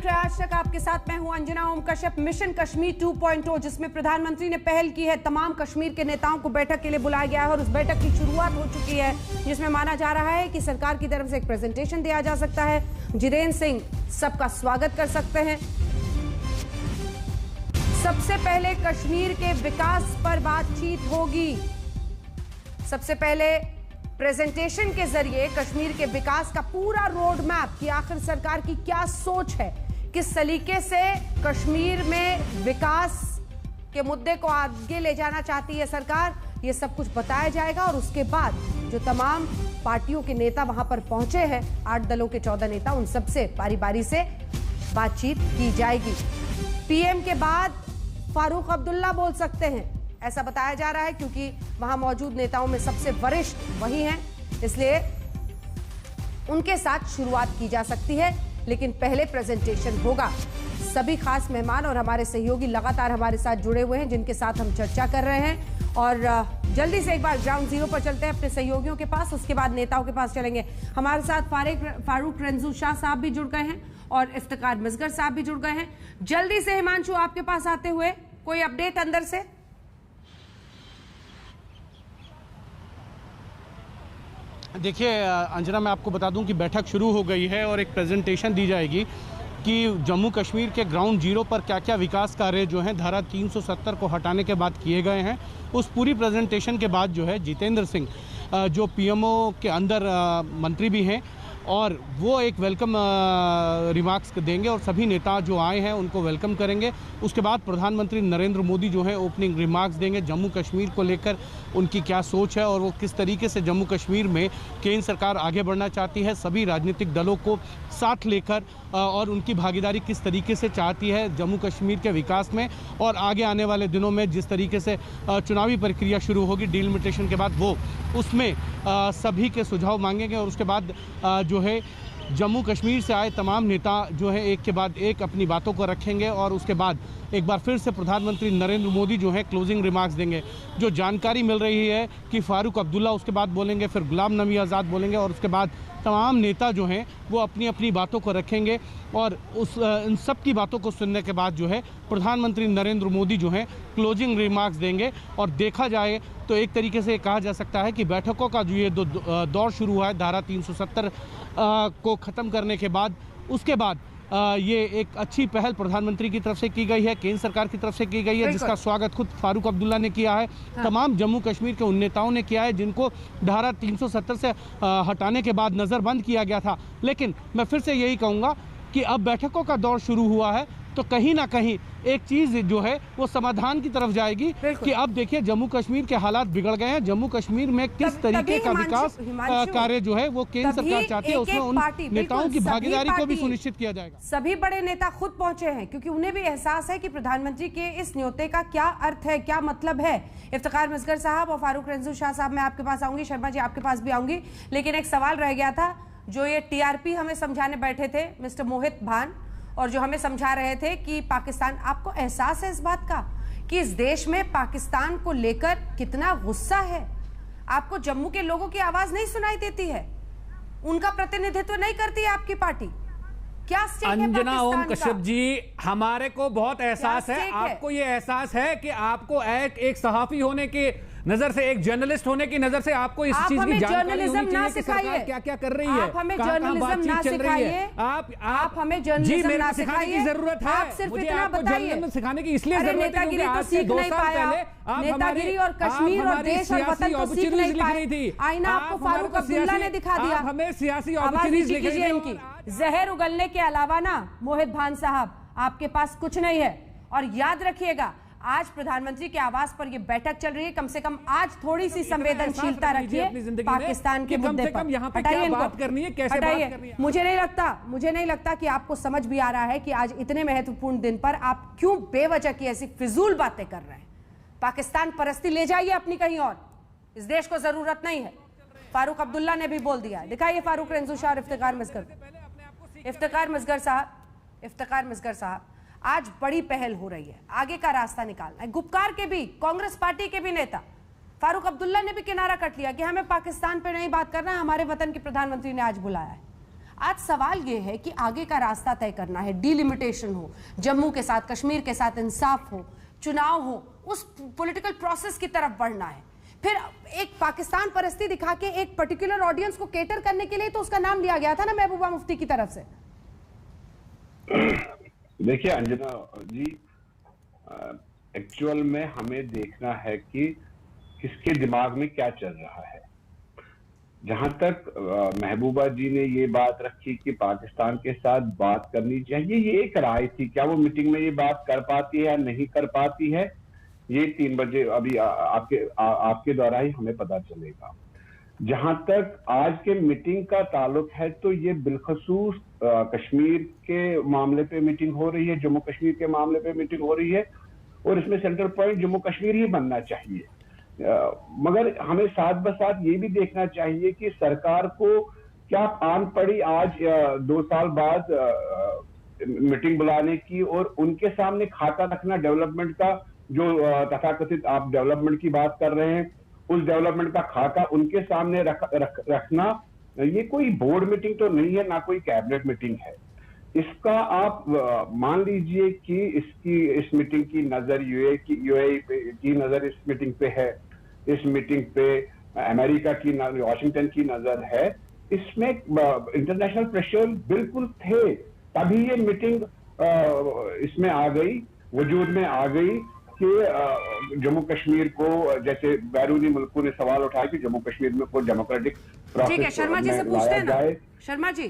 रहे आज तक आपके साथ मैं हूं अंजना ओम कश्यप। मिशन कश्मीर 2.0 जिसमें प्रधानमंत्री ने पहल की है, तमाम कश्मीर के नेताओं को बैठक के लिए बुलाया गया है और उस बैठक की शुरुआत हो चुकी है, जिसमें माना जा रहा है कि सरकार की तरफ से एक प्रेजेंटेशन दिया जा सकता है। जितेंद्र सिंह सबका स्वागत कर सकते हैं। सबसे पहले कश्मीर के विकास पर बातचीत होगी। सबसे पहले प्रेजेंटेशन के जरिए कश्मीर के विकास का पूरा रोड मैप कि आखिर सरकार की क्या सोच है, किस तरीके से कश्मीर में विकास के मुद्दे को आगे ले जाना चाहती है सरकार, ये सब कुछ बताया जाएगा। और उसके बाद जो तमाम पार्टियों के नेता वहां पर पहुंचे हैं, 8 दलों के 14 नेता, उन सबसे बारी बारी से बातचीत की जाएगी। पीएम के बाद फारूक अब्दुल्ला बोल सकते हैं, ऐसा बताया जा रहा है, क्योंकि वहां मौजूद नेताओं में सबसे वरिष्ठ वही हैं, इसलिए उनके साथ शुरुआत की जा सकती है। लेकिन पहले प्रेजेंटेशन होगा। सभी खास मेहमान और हमारे सहयोगी लगातार हमारे साथ जुड़े हुए हैं, जिनके साथ हम चर्चा कर रहे हैं। और जल्दी से एक बार ग्राउंड जीरो पर चलते हैं अपने सहयोगियों के पास, उसके बाद नेताओं के पास चलेंगे। हमारे साथ फारूक रंजू शाह साहब भी जुड़ गए हैं और इफ्तिकार मिसगर साहब भी जुड़ गए हैं। जल्दी से हिमांशु आपके पास आते हुए कोई अपडेट अंदर से? देखिए अंजना, मैं आपको बता दूं कि बैठक शुरू हो गई है और एक प्रेजेंटेशन दी जाएगी कि जम्मू कश्मीर के ग्राउंड जीरो पर क्या क्या विकास कार्य जो हैं धारा 370 को हटाने के बाद किए गए हैं। उस पूरी प्रेजेंटेशन के बाद जो है जितेंद्र सिंह जो पीएमओ के अंदर मंत्री भी हैं और वो एक वेलकम रिमार्क्स देंगे और सभी नेता जो आए हैं उनको वेलकम करेंगे। उसके बाद प्रधानमंत्री नरेंद्र मोदी जो है ओपनिंग रिमार्क्स देंगे, जम्मू कश्मीर को लेकर उनकी क्या सोच है और वो किस तरीके से जम्मू कश्मीर में केंद्र सरकार आगे बढ़ना चाहती है, सभी राजनीतिक दलों को साथ लेकर और उनकी भागीदारी किस तरीके से चाहती है जम्मू कश्मीर के विकास में। और आगे आने वाले दिनों में जिस तरीके से चुनावी प्रक्रिया शुरू होगी डीलिमिटेशन के बाद, वो उसमें सभी के सुझाव मांगेंगे और उसके बाद जो है जम्मू कश्मीर से आए तमाम नेता जो है एक के बाद एक अपनी बातों को रखेंगे और उसके बाद एक बार फिर से प्रधानमंत्री नरेंद्र मोदी जो है क्लोजिंग रिमार्क्स देंगे। जो जानकारी मिल रही है कि फारूक अब्दुल्ला उसके बाद बोलेंगे, फिर गुलाम नबी आज़ाद बोलेंगे और उसके बाद तमाम नेता जो हैं वो अपनी अपनी बातों को रखेंगे और इन सब की बातों को सुनने के बाद जो है प्रधानमंत्री नरेंद्र मोदी जो हैं क्लोजिंग रिमार्क्स देंगे। और देखा जाए तो एक तरीके से कहा जा सकता है कि बैठकों का जो ये दौर शुरू हुआ है धारा 370 को ख़त्म करने के बाद, उसके बाद ये एक अच्छी पहल प्रधानमंत्री की तरफ से की गई है, केंद्र सरकार की तरफ से की गई है, जिसका स्वागत खुद फारूक अब्दुल्ला ने किया है। हाँ। तमाम जम्मू कश्मीर के उन नेताओं ने किया है जिनको धारा 370 से हटाने के बाद नज़रबंद किया गया था। लेकिन मैं फिर से यही कहूँगा कि अब बैठकों का दौर शुरू हुआ है तो कहीं ना कहीं एक चीज जो है वो समाधान की तरफ जाएगी कि अब देखिए जम्मू कश्मीर के हालात बिगड़ गए हैं, जम्मू कश्मीर में किस तरीके का विकास कार्य जो है वो केंद्र सरकार चाहती है, उसमें उन नेताओं की भागीदारी को भी सुनिश्चित किया जाएगा। सभी बड़े नेता खुद पहुंचे हैं क्योंकि उन्हें भी एहसास है कि प्रधानमंत्री के इस न्योते का क्या अर्थ है, क्या मतलब है। इफ्तिकार मिसगर साहब और फारूक रंजू शाह साहब, मैं आपके पास आऊंगी, शर्मा जी आपके पास भी आऊंगी, लेकिन एक सवाल रह गया था जो ये टीआरपी हमें समझाने बैठे थे मिस्टर मोहित भान, और जो हमें समझा रहे थे कि पाकिस्तान, आपको एहसास है इस बात का कि इस देश में पाकिस्तान को लेकर कितना गुस्सा है? आपको जम्मू के लोगों की आवाज नहीं सुनाई देती है? उनका प्रतिनिधित्व नहीं करती है आपकी पार्टी? क्या स्टेक है अंजना ओम पाकिस्तान कश्यप जी, हमारे को बहुत एहसास है, आपको ये एहसास है कि आपको एक सहाफी होने की नजर से, एक जर्नलिस्ट होने की नजर से आपको इस चीज की जानकारी होनी चाहिए कि सरकार क्या क्या कर रही है, आप हमें जर्नलिज्म ना सिखाइए, आप हमें जर्नलिज्म ना सिखाने की जरूरत है। आप सिर्फ इतना बताइए, जर्नलिज्म सिखाने की इसलिए जरूरत है क्योंकि आज से 2 साल पहले नेतागिरी और कश्मीर और देश और वतन को सीख नहीं पाए। आईना आपको फारूक अब्दुल्ला ने दिखा दिया। हमें सियासी अपॉर्चुनिटीज लिखी इनकी जहर उगलने के अलावा ना मोहित भान साहब आपके पास कुछ नहीं है। और याद रखिएगा, आज प्रधानमंत्री के आवास पर यह बैठक चल रही है, कम से कम आज थोड़ी सी संवेदनशीलता रखिए पाकिस्तान के मुद्दे पर। हटाइए इनको, मुझे नहीं लगता कि आपको समझ भी आ रहा है कि आज इतने महत्वपूर्ण दिन पर आप क्यों बेवजह की ऐसी फिजूल बातें कर रहे हैं। पाकिस्तान परस्ती ले जाइए अपनी कहीं और, इस देश को जरूरत नहीं है। फारूक अब्दुल्ला ने भी बोल दिया। दिखाइए फारूक रंजू शाह और इफ्तिकार मिसगर साहब, आज बड़ी पहल हो रही है, आगे का रास्ता निकालना है। गुपकार के भी, कांग्रेस पार्टी के भी नेता फारूक अब्दुल्ला ने भी किनारा कट लिया कि हमें पाकिस्तान पे नहीं बात करना है, हमारे वतन के प्रधानमंत्री ने आज बुलाया है। आज सवाल यह है कि आगे का रास्ता तय करना है, डिलिमिटेशन हो, जम्मू के साथ कश्मीर के साथ इंसाफ हो, चुनाव हो, उस पॉलिटिकल प्रोसेस की तरफ बढ़ना है। फिर एक पाकिस्तान परस्ती दिखा के एक पर्टिकुलर ऑडियंस को केटर करने के लिए तो उसका नाम लिया गया था ना महबूबा मुफ्ती की तरफ से। देखिए अंजना जी, एक्चुअल में हमें देखना है कि किसके दिमाग में क्या चल रहा है। जहां तक महबूबा जी ने ये बात रखी कि पाकिस्तान के साथ बात करनी चाहिए, ये एक राय थी। क्या वो मीटिंग में ये बात कर पाती है या नहीं कर पाती है, ये 3 बजे अभी आपके द्वारा ही हमें पता चलेगा। जहां तक आज के मीटिंग का ताल्लुक है तो ये बिलखसूस कश्मीर के मामले पे मीटिंग हो रही है, जम्मू कश्मीर के मामले पे मीटिंग हो रही है, और इसमें सेंट्रल पॉइंट जम्मू कश्मीर ही बनना चाहिए। मगर हमें साथ बसाथ ये भी देखना चाहिए कि सरकार को क्या आन पड़ी आज 2 साल बाद मीटिंग बुलाने की, और उनके सामने खाता रखना डेवलपमेंट का, जो तथाकथित आप डेवलपमेंट की बात कर रहे हैं, उस डेवलपमेंट का खाका उनके सामने रखना। ये कोई बोर्ड मीटिंग तो नहीं है, ना कोई कैबिनेट मीटिंग है। इसका आप मान लीजिए कि इस मीटिंग की नजर यूएई की नजर इस मीटिंग पे है, इस मीटिंग पे अमेरिका की, वॉशिंगटन की नजर है। इसमें इंटरनेशनल प्रेशर बिल्कुल थे, तभी ये मीटिंग इसमें आ गई, वजूद में आ गई कि जम्मू कश्मीर को, जैसे बैरूनी मुल्कों ने सवाल उठाया कि जम्मू कश्मीर में कोई डेमोक्रेटिक ठीक है, शर्मा जी से पूछते हैं ना। शर्मा जी,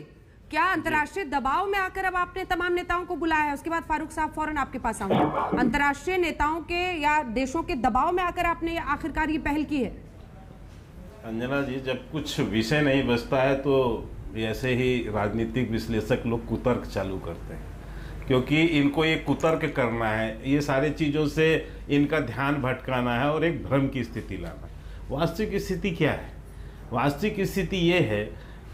क्या अंतर्राष्ट्रीय दबाव में आकर अब आपने तमाम नेताओं को बुलाया है? उसके बाद फारूक साहब फौरन आपके पास आऊंगा। अंतर्राष्ट्रीय नेताओं के या देशों के दबाव में आकर आपने आखिरकार ये पहल की है? अंजना जी, जब कुछ विषय नहीं बचता है तो ऐसे ही राजनीतिक विश्लेषक लोग कुतर्क चालू करते हैं, क्योंकि इनको ये कुतर्क करना है, ये सारी चीज़ों से इनका ध्यान भटकाना है और एक भ्रम की स्थिति लाना है। वास्तविक स्थिति क्या है? वास्तविक स्थिति ये है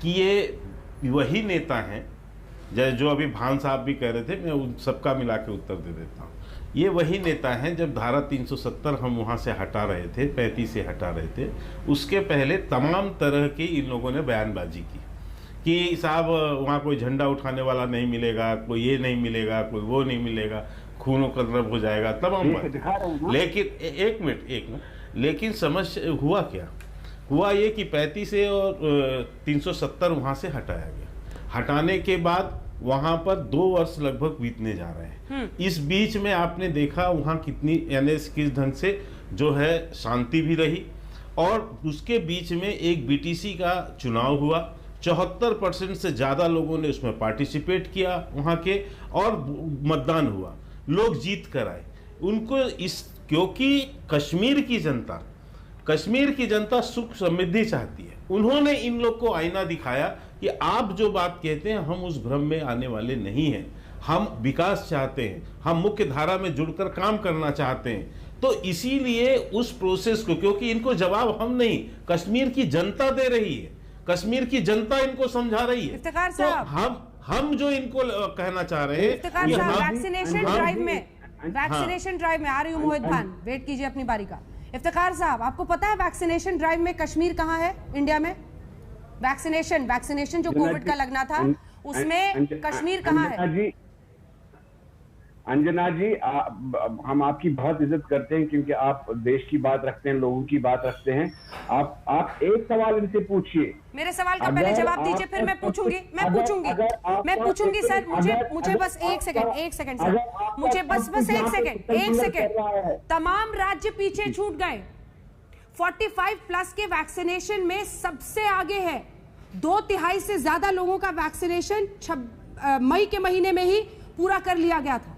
कि ये वही नेता हैं जो अभी भान साहब भी कह रहे थे, मैं उन सबका मिला के उत्तर दे देता हूँ। ये वही नेता हैं जब धारा 370 हम वहाँ से हटा रहे थे, 35 से हटा रहे थे, उसके पहले तमाम तरह की इन लोगों ने बयानबाजी की कि साहब वहाँ कोई झंडा उठाने वाला नहीं मिलेगा, कोई ये नहीं मिलेगा, कोई वो नहीं मिलेगा, खून खराब हो जाएगा, तमाम बात। लेकिन एक मिनट, लेकिन समझ हुआ क्या? हुआ ये कि 35 से और 370 वहाँ से हटाया गया। हटाने के बाद वहाँ पर 2 वर्ष लगभग बीतने जा रहे हैं। इस बीच में आपने देखा वहाँ कितनी, यानी किस ढंग से जो है शांति भी रही, और उसके बीच में एक बीटीसी का चुनाव हुआ। 74% से ज़्यादा लोगों ने उसमें पार्टिसिपेट किया वहाँ के, और मतदान हुआ, लोग जीत कर आए उनको। क्योंकि कश्मीर की जनता सुख समृद्धि चाहती है। उन्होंने इन लोग को आईना दिखाया कि आप जो बात कहते हैं हम उस भ्रम में आने वाले नहीं हैं, हम विकास चाहते हैं, हम मुख्य धारा में जुड़कर काम करना चाहते हैं। तो इसीलिए उस प्रोसेस को, क्योंकि इनको जवाब हम नहीं, कश्मीर की जनता दे रही है, कश्मीर की जनता इनको समझा रही है। तो हम जो इनको कहना चाह रहे हैं, वैक्सीनेशन ड्राइव में आ रही हूँ मोहित भान, वेट कीजिए अपनी बारी का। इफ्तिखार साहब, आपको पता है वैक्सीनेशन ड्राइव में कश्मीर कहाँ है इंडिया में? वैक्सीनेशन जो कोविड का लगना था उसमें कश्मीर कहाँ है? अंजना जी, हम आपकी बहुत इज्जत करते हैं क्योंकि आप देश की बात रखते हैं, लोगों की बात रखते हैं। आप एक सवाल इनसे पूछिए। मेरे सवाल का पहले जवाब दीजिए, फिर मैं पूछूंगी सर। मुझे बस एक सेकंड सर, मुझे बस एक सेकंड। तमाम राज्य पीछे छूट गए। 45+ के वैक्सीनेशन में सबसे आगे है। 2/3 से ज्यादा लोगों का वैक्सीनेशन मई के महीने में ही पूरा कर लिया गया था।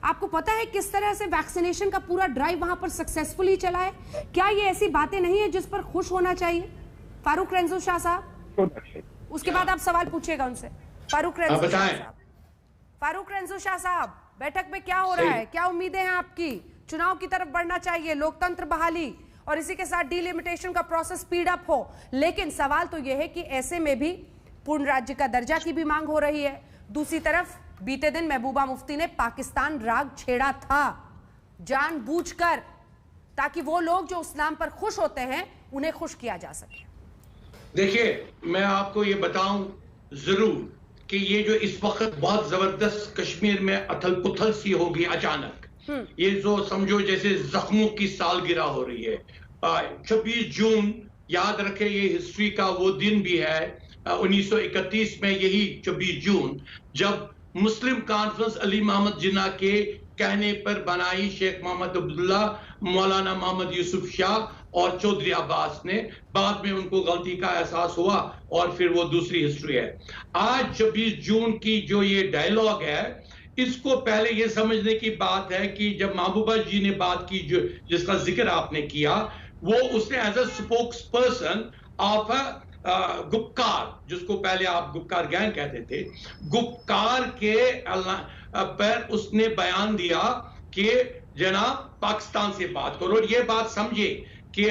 आपको पता है किस तरह से वैक्सीनेशन का पूरा ड्राइव वहां पर सक्सेसफुली चला है? क्या ये ऐसी बातें नहीं है जिस पर खुश होना चाहिए? फारूक रेंजू शाह साहब, उसके बाद आप सवाल पूछिएगा उनसे। फारूक रेंजू शाह साहब, बैठक में क्या हो रहा है? क्या उम्मीदें हैं आपकी? चुनाव की तरफ बढ़ना चाहिए, लोकतंत्र बहाली और इसी के साथ डिलिमिटेशन का प्रोसेस स्पीड अप हो, लेकिन सवाल तो यह है कि ऐसे में भी पूर्ण राज्य का दर्जा की भी मांग हो रही है। दूसरी तरफ बीते दिन महबूबा मुफ्ती ने पाकिस्तान राग छेड़ा था जानबूझकर, ताकि वो लोग जो उस नाम पर खुश होते हैं उन्हें खुश किया जा सके। देखिए, मैं आपको ये बताऊं जरूर कि ये जो इस वक्त बहुत जबरदस्त कश्मीर में अथल पुथल सी होगी अचानक, ये जो समझो जैसे जख्मों की सालगिरह हो रही है। 26 जून याद रखे, ये हिस्ट्री का वो दिन भी है। 1931 में यही 26 जून जब मुस्लिम कॉन्फ्रेंस अली मोहम्मद जिन्ना के कहने पर बनाई, शेख मोहम्मद अब्दुल्ला, मौलाना मोहम्मद यूसुफ शाह और चौधरी अब्बास ने, बाद में उनको गलती का एहसास हुआ और फिर वो दूसरी हिस्ट्री है। आज 26 जून की जो ये डायलॉग है, इसको पहले ये समझने की बात है कि जब महबूबा जी ने बात की, जो जिसका जिक्र आपने किया, वो उसने as a spokesperson of Gupkar, जिसको पहले आप गुपकार गैंग कहते थे, गुपकार के पर उसने बयान दिया कि जनाब पाकिस्तान से बात करो। और ये बात समझे कि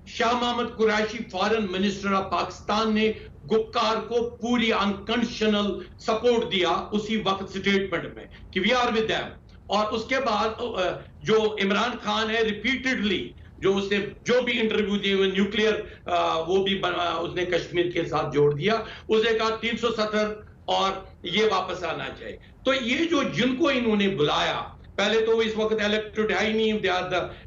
Shah Mohammad Qureshi foreign minister of Pakistan ने गुपकार को पूरी अनकंडीशनल सपोर्ट दिया उसी वक्त स्टेटमेंट में कि वी आर विद देम। और उसके बाद जो इमरान खान है, रिपीटेडली जो उसने जो भी इंटरव्यू दिए, न्यूक्लियर वो भी उसने कश्मीर के साथ जोड़ दिया। उसने कहा 370 और ये वापस आना चाहिए। तो ये जो जिनको इन्होंने बुलाया, पहले तो इस वक्त इलेक्टेड है ही नहीं, they are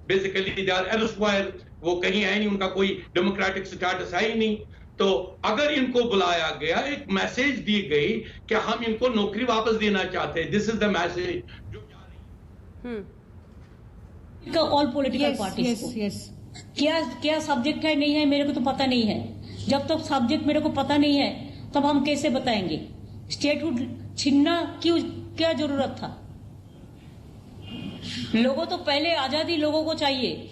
basically they are elsewhere, वो कहीं है नहीं, उनका कोई डेमोक्रेटिक स्टेटस है ही नहीं। तो अगर इनको बुलाया गया, एक मैसेज दी गई कि हम इनको नौकरी वापस देना चाहते हैं, दिस इज द मैसेज जो जा रही है ऑल पॉलिटिकल पार्टीज को। क्या सब्जेक्ट है नहीं है मेरे को तो पता नहीं है। जब तक सब्जेक्ट मेरे को पता नहीं है तब हम कैसे बताएंगे? स्टेटहुड छीनना क्यों, क्या जरूरत था? लोगों तो पहले आजादी लोगों को चाहिए।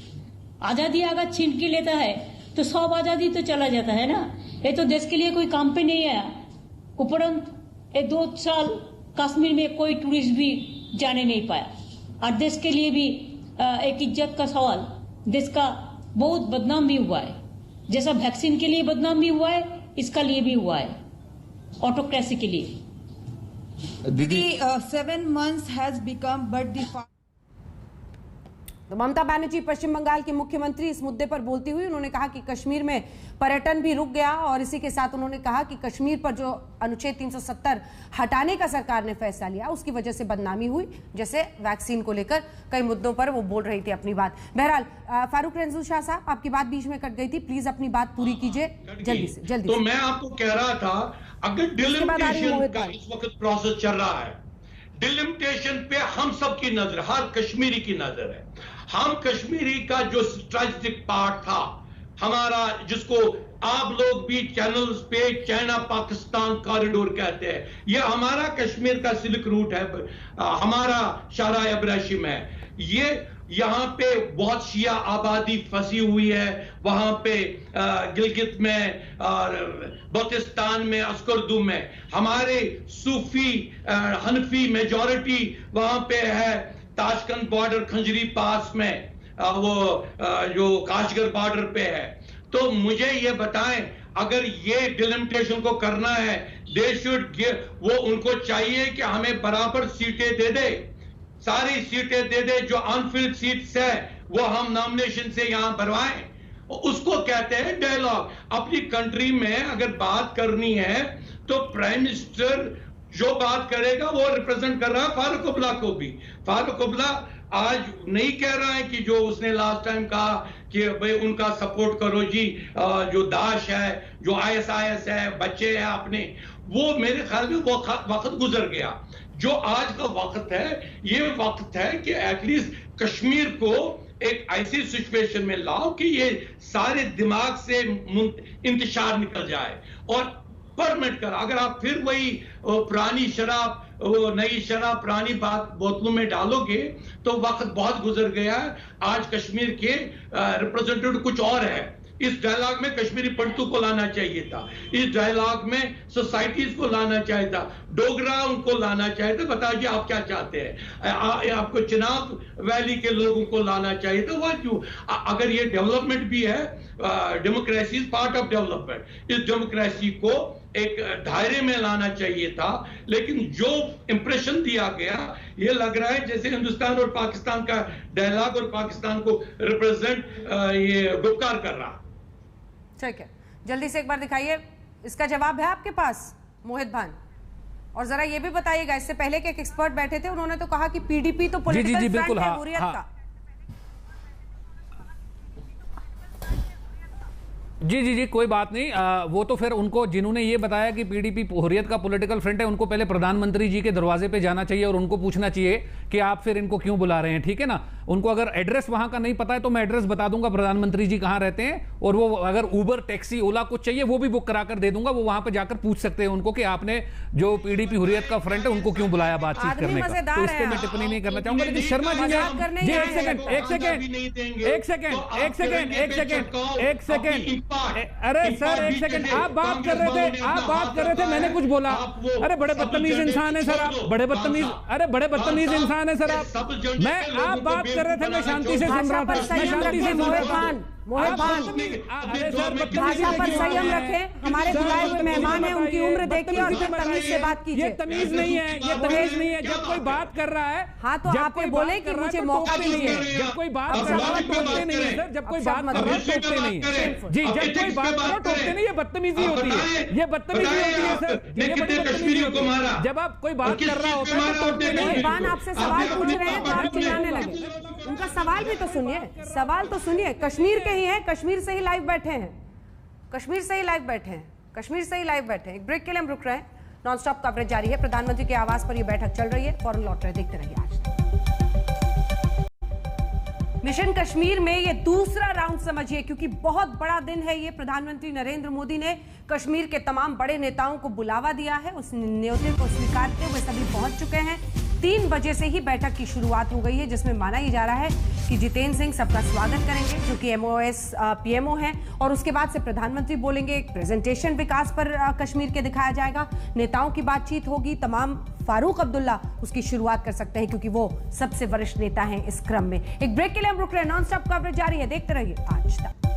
आजादी अगर छीन के लेता है तो सब आजादी तो चला जाता है ना। ये तो देश के लिए कोई काम पे नहीं आया। उपरंत ये 2 साल कश्मीर में कोई टूरिस्ट भी जाने नहीं पाया। और देश के लिए भी एक इज्जत का सवाल, देश का बहुत बदनाम भी हुआ है। जैसा वैक्सीन के लिए बदनाम भी हुआ है, इसका लिए भी हुआ है, ऑटोक्रेसी के लिए। दीदी 7 months has become but the तो ममता बनर्जी पश्चिम बंगाल की मुख्यमंत्री इस मुद्दे पर बोलती हुई उन्होंने कहा कि कश्मीर में पर्यटन भी रुक गया और इसी के साथ उन्होंने कहा कि कश्मीर पर जो अनुच्छेद 370 हटाने का सरकार ने फैसला लिया उसकी वजह से बदनामी हुई, जैसे वैक्सीन को लेकर कई मुद्दों पर वो बोल रही थी अपनी बात। बहरहाल फारूक रंजू शाह साहब, आपकी बात बीच में कट गई थी, प्लीज अपनी बात पूरी कीजिए जल्दी से जल्दी। तो मैं आपको कह रहा था, अगर डिलिमिटेशन का इस वक्त प्रोसेस चल रहा है, डिलिमिटेशन पे हम सबकी नजर, हर कश्मीरी की नजर है। हम कश्मीरी का जो स्ट्रेटेजिक पार्ट था हमारा, जिसको आप लोग भी चैनल्स पे चाइना पाकिस्तान कॉरिडोर कहते हैं, ये हमारा कश्मीर का सिल्क रूट है, हमारा शाहराह इब्राहिम है। ये यहाँ पे बहुत शिया आबादी फंसी हुई है, वहां पे गिलगित में और बल्तिस्तान में, अस्करदू में हमारे सूफी हनफी मेजॉरिटी वहां पे है। ताशकंद बॉर्डर खंजरी पास में वो जो काशगर बॉर्डर पे है। तो मुझे ये बताएं, अगर ये डिलिमिटेशन को करना है, दे शुड, वो उनको चाहिए कि हमें बराबर सीटें दे दे, सारी सीटें दे दे, जो अनफिल्ड सीट्स है वो हम नॉमिनेशन से यहां भरवाएं। उसको कहते हैं डायलॉग। अपनी कंट्री में अगर बात करनी है तो प्राइम मिनिस्टर जो बात करेगा वो रिप्रेजेंट कर रहा है फारूक अब्दुल्ला को भी। फारूक अब्दुल्ला आज नहीं कह रहा है कि जो उसने लास्ट टाइम कहा कि भाई उनका सपोर्ट करो जी, जो दाश है, जो ISIS है, बच्चे हैं अपने, वो मेरे ख्याल में वो वक्त गुजर गया। जो आज का वक्त है, ये वक्त है कि एटलीस्ट कश्मीर को एक ऐसी सिचुएशन में लाओ कि ये सारे दिमाग से इंतशार निकल जाए और परमिट कर। अगर आप फिर वही पुरानी शराब, वो नई शराब पुरानी बात बोतलों में डालोगे तो वक्त बहुत गुजर गया है। आज कश्मीर के रिप्रेजेंटेटिव कुछ और है। इस डायलॉग में कश्मीरी पंडितों को लाना चाहिए था, इस डायलॉग में सोसाइटीज को लाना चाहिए था, डोगरा उनको लाना चाहिए था। बताइए आप क्या चाहते हैं? आपको चिनाब वैली के लोगों को लाना चाहिए था। वह क्यों? अगर ये डेवलपमेंट भी है, democracy is part of development, इस डेमोक्रेसी को एक दायरे में लाना चाहिए था। लेकिन जो इंप्रेशन दिया गया, ये लग रहा है जैसे हिंदुस्तान और पाकिस्तान का डायलॉग और पाकिस्तान को रिप्रेजेंट ये गुपकार कर रहा। ठीक है, जल्दी से एक बार दिखाइए, इसका जवाब है आपके पास? मोहित भान, और जरा ये भी बताइएगा, इससे पहले के एक एक्सपर्ट बैठे थे, उन्होंने तो कहा कि पीडीपी तो पॉलिटिकल फ्रंट है हुर्रियत का। जी कोई बात नहीं, वो तो फिर उनको जिन्होंने ये बताया कि पीडीपी हुर्रियत का पॉलिटिकल फ्रंट है, उनको पहले प्रधानमंत्री जी के दरवाजे पे जाना चाहिए और उनको पूछना चाहिए कि आप फिर इनको क्यों बुला रहे हैं, ठीक है ना। उनको अगर एड्रेस वहां का नहीं पता है तो मैं एड्रेस बता दूंगा प्रधानमंत्री जी कहां रहते हैं, और वो अगर उबर, टैक्सी, ओला कुछ चाहिए वो भी बुक कराकर दे दूंगा, वो वहां पर जाकर पूछ सकते हैं उनको कि आपने जो पीडीपी हुर्रियत का फ्रंट है उनको क्यों बुलाया बातचीत करने का। तो इस पर मैं टिप्पणी नहीं करना चाहूंगा। लेकिन शर्मा जी ने एक सेकेंड, अरे सर एक सेकंड, आप बात कर रहे थे, मैंने कुछ बोला? अरे बड़े बदतमीज इंसान है सर आप, बड़े बदतमीज इंसान है सर आप। आप बात कर रहे थे, मैं शांति से सुन रहा था, मैं शांति से सुन रहा था। मोहित भान, भाषा पर संयम रखें, हमारे बुलाए हुए मेहमान हैं, उनकी उम्र देखिए और फिर तमीज से बात कीजिए। ये तमीज नहीं है, ये तमीज नहीं है। जब कोई बात कर रहा है, हाँ तो आप बोले कि मुझे मौका दीजिए। जब कोई बात कर रहा है टोकते नहीं है सर, जब कोई बात कर रहा है टोकते नहीं है जी, जब कोई बात कर रहा है टोकते नहीं, ये बदतमीजी होती है, ये बदतमीजी होती है सर, ये बड़ी बदतमीजी होती है। जब आप कोई बात कर रहा होता है तो टोकते नहीं है। भान आपसे सवाल पूछ रहे हैं तो आप चिल्लाने लगे, उनका सवाल भी तो सुनिए, सवाल तो सुनिए। कश्मीर के ही हैं, कश्मीर से ही लाइव बैठे हैं, कश्मीर से ही लाइव बैठे हैं, कश्मीर से ही लाइव बैठे हैं। एक ब्रेक के लिए हम रुक रहे हैं, नॉन स्टॉप कवरेज जारी है। प्रधानमंत्री के आवास पर यह बैठक चल रही है, फौरन लौट रहे, देखते रहिए आज तक। मिशन कश्मीर में ये दूसरा राउंड समझिए, क्योंकि बहुत बड़ा दिन है ये। प्रधानमंत्री नरेंद्र मोदी ने कश्मीर के तमाम बड़े नेताओं को बुलावा दिया है, उस न्योते को स्वीकारते हुए सभी पहुंच चुके हैं। 3 बजे से ही बैठक की शुरुआत हो गई है, जिसमें माना ही जा रहा है कि जितेंद्र सिंह सबका स्वागत करेंगे, जो कि MOS PMO हैं, और उसके बाद से प्रधानमंत्री बोलेंगे। एक प्रेजेंटेशन विकास पर कश्मीर के दिखाया जाएगा, नेताओं की बातचीत होगी। तमाम फारूक अब्दुल्ला उसकी शुरुआत कर सकते हैं, क्योंकि वो सबसे वरिष्ठ नेता हैं इस क्रम में। एक ब्रेक के लिए हम रुक रहे हैं, नॉन स्टॉप कवरेज जारी है, देखते रहिए आज तक।